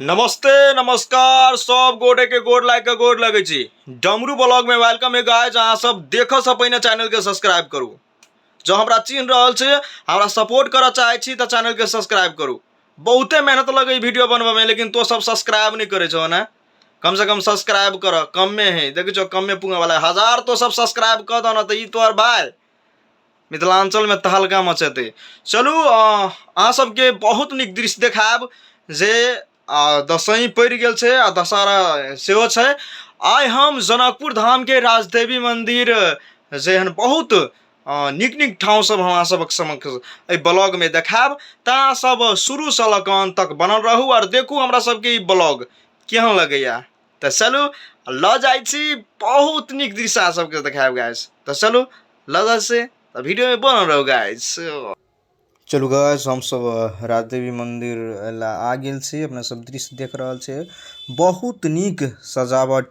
नमस्ते नमस्कार सब गोटे के गोड़ लाइक के गोड़ लगे छी। डमरू ब्लॉग में वेलकम है गाइस। अहाँ सब देखो से पहले चैनल के सब्सक्राइब करू। जो हमरा चिन्ह रहल छे हमरा सपोर्ट करा चाहे छी तो चैनल के सब्सक्राइब करू। बहुते मेहनत लगे वीडियो बनवा में, लेकिन तो सब सब्सक्राइब नहीं करे छो ना। कम से कम सब्सक्राइब कर, कम में है देखो जो कम में पुंगा वाला 1000 तो सब सब्सक्राइब कर दो ना, तो ई तोर भाई मिथिलांचल में तहलका मचेते। चलू अहाँ सबके बहुत निक दृश्य देखाब जे दसवीं पड़ गेल छे आ दशहरा सेहो छे। आइ हम जनकपुर धाम के राजदेवी मंदिर जे हन बहुत निक निक ठाव सब हम सबक समक्ष ए ब्लॉग में देखाब। ता सब शुरू से लक अंत तक बनल रहू और देखू हमरा सबके ई ब्लॉग केहन लगैया। तो चलू ल जाइ छी, बहुत निक दृश्य अहाँ सबके देखाब गाइस। तो चलू ल जाइ से तो वीडियो में बनल रहू गाइस। चलू गाइस हम सब राजदेवी मंदिर ला आ गेल छी। अपना सब दृश्य देख रहल छे, बहुत निक सजावट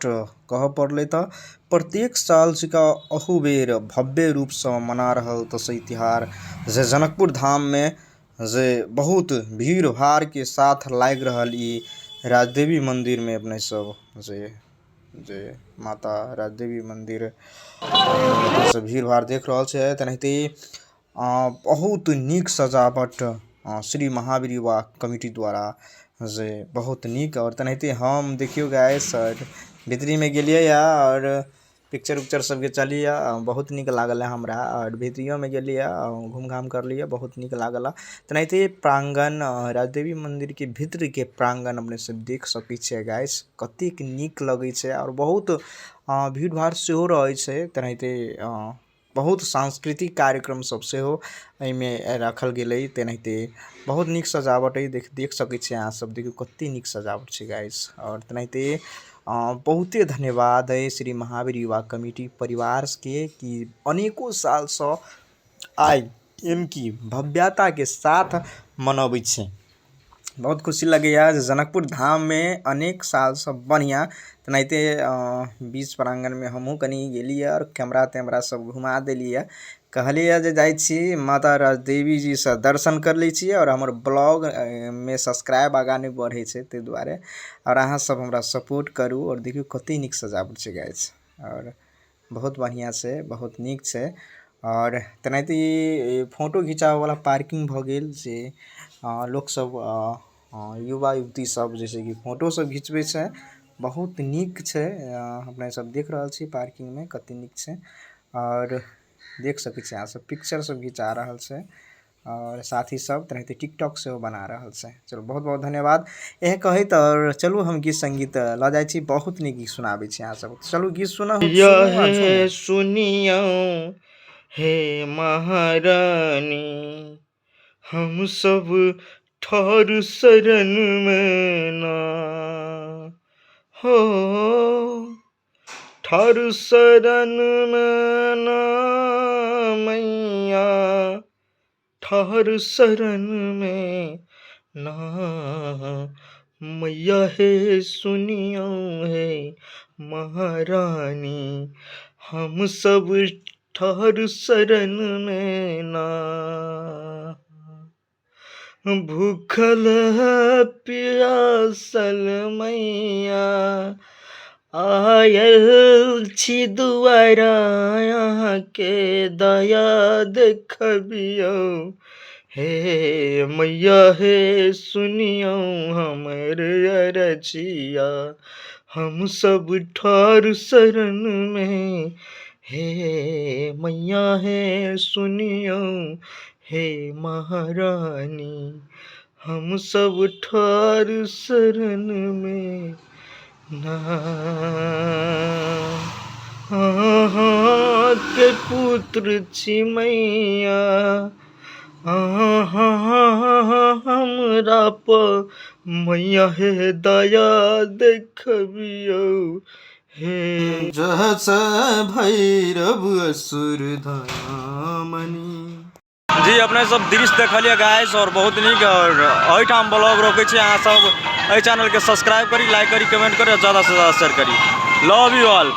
कह पड़ले। त प्रत्येक साल का अहू बेर भव्य रूप से मना रहल तसई तिहार जे जनकपुर धाम में जे बहुत भीड़ भाड़ के साथ लाग रहल ई राजदेवी मंदिर में। अपने सब जे माता राजदेवी मंदिर से भीड़ भाड़ देख रहल छे। तेनाहिते बहुत निक सजावट श्री महावीर युवा कमिटी द्वारा जे बहुत निक। और तेनाहिते हम देखियो गाइस भीतरी में गेलिए या और पिक्चर उक्चर सबके चलिए, बहुत निक लागल है हमरा। और भीतरियों में गेलिए घूम घाम कर लिए, बहुत निक लागल। तेनाहिते प्रांगण राजदेवी मंदिर के भीतर के प्रांगण अपने सब देख सकै छे गाइस, कतेक निक लगे छे। और बहुत भीड़ भाड़ सेहो रहे छे। तेनाहिते बहुत सांस्कृतिक कार्यक्रम सब सेहो में रखल गेलै। तेनाहिते बहुत निक सजावट है, देख सकै छे अहाँ सब। देखियो कते निक सजावट छे गाइस। और तेनाहिते बहुते धन्यवाद है श्री महावीर युवा कमिटी परिवार के कि अनेकों साल से आई इनकी भव्यता के साथ मनाबै छे। बहुत खुशी लगे यार। जनकपुर धाम में अनेक साल सब बढ़िया। तेनाहिते बीच प्रांगण में हमहूँ कनी गेलिए और कैमरा तैमरा सब घुमा दिलिए। कहलिए जे जाइ छी माता राजदेवी जी से दर्शन कर लै छी और हमर ब्लॉग में सब्सक्राइब आगा नहीं बढ़े छे ते दुआरे। और अहाँ सब हमरा सपोर्ट करू। और देखियो कते निक सजावट छे गाइस, और बहुत बढ़िया से, बहुत निक छे। और तेनाहिते फोटो खिंचावे वाला पार्किंग भ गेल से लोग सब युवा युवती सब जैसे कि फोटो सब खिंचबे छे, बहुत निक छे। अपने सब देख रहल छी पार्किंग में कते निक छे। और देख सकै छी अहाँ सब पिक्चर सब खिंचा रहल छे और साथी सब तेनाहिते टिकटॉक से बना रहल छे। चलो बहुत बहुत धन्यवाद एह कहैत। और चलू हम गीत संगीत ला जाइ छी, बहुत निक गीत सुनाबै छी अहाँ सब। चलू गीत सुनियो हे महारानी, हम सब ठहर शरण में ना हो, ठहर शरण में ना मैया, ठहर शरण में ना मैया हे सुनियो हे महारानी, हम सब ठहर शरण में ना। भूखल प्यासल मैया आयल छी दुआरा, यहाँ के दया देखबियो हे मैया हे सुनियो हमर अरजिया, हम सब ठार शरण में हे मैया हे सुनियो हे महारानी, हम सब ठार शरण में ना। के पुत्र छी मैया हमरा पर मैया हे दया देखबियो हे जस भैरव असुर धामनी। जी अपने सब दृश्य देखलिए गाइस और बहुत निक। और एहिठाम ब्लॉग रोके छी अहाँ सब। चैनल के सब्सक्राइब करी, लाइक करी, कमेंट करी और ज़्यादा से ज़्यादा शेयर करी। Love you all.